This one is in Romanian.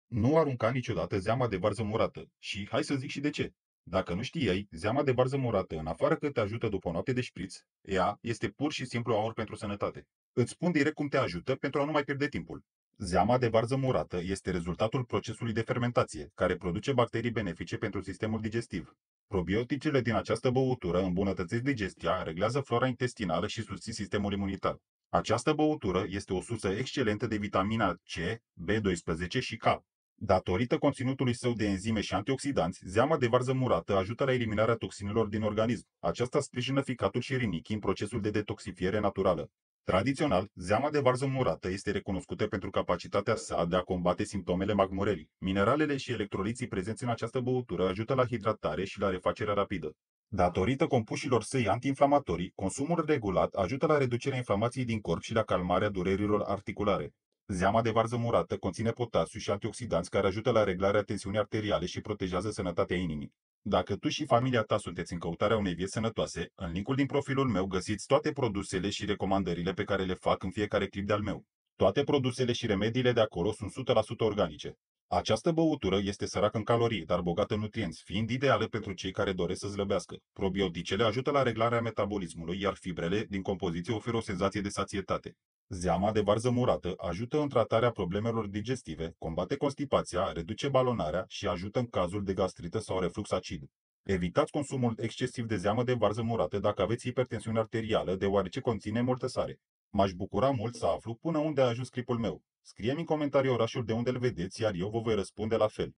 Nu arunca niciodată zeama de varză murată și hai să zic și de ce. Dacă nu știai, zeama de varză murată, în afară că te ajută după o noapte de șpriț, ea este pur și simplu aur pentru sănătate. Îți spun direct cum te ajută pentru a nu mai pierde timpul. Zeama de varză murată este rezultatul procesului de fermentație, care produce bacterii benefice pentru sistemul digestiv. Probioticele din această băutură îmbunătățesc digestia, reglează flora intestinală și susțin sistemul imunitar. Această băutură este o sursă excelentă de vitamina C, B12 și K. Datorită conținutului său de enzime și antioxidanți, zeama de varză murată ajută la eliminarea toxinelor din organism. Aceasta sprijină ficatul și rinichii în procesul de detoxifiere naturală. Tradițional, zeama de varză murată este recunoscută pentru capacitatea sa de a combate simptomele magmurelii. Mineralele și electroliții prezenți în această băutură ajută la hidratare și la refacerea rapidă. Datorită compușilor săi antiinflamatorii, consumul regulat ajută la reducerea inflamației din corp și la calmarea durerilor articulare. Zeama de varză murată conține potasiu și antioxidanți care ajută la reglarea tensiunii arteriale și protejează sănătatea inimii. Dacă tu și familia ta sunteți în căutarea unei vieți sănătoase, în linkul din profilul meu găsiți toate produsele și recomandările pe care le fac în fiecare clip de-al meu. Toate produsele și remediile de acolo sunt 100% organice. Această băutură este săracă în calorii, dar bogată în nutrienți, fiind ideală pentru cei care doresc să slăbească. Probioticele ajută la reglarea metabolismului, iar fibrele din compoziție oferă o senzație de sațietate. Zeama de varză murată ajută în tratarea problemelor digestive, combate constipația, reduce balonarea și ajută în cazul de gastrită sau reflux acid. Evitați consumul excesiv de zeamă de varză murată dacă aveți hipertensiune arterială, deoarece conține multă sare. M-aș bucura mult să aflu până unde a ajuns clipul meu. Scrie-mi în comentarii orașul de unde îl vedeți, iar eu vă voi răspunde la fel.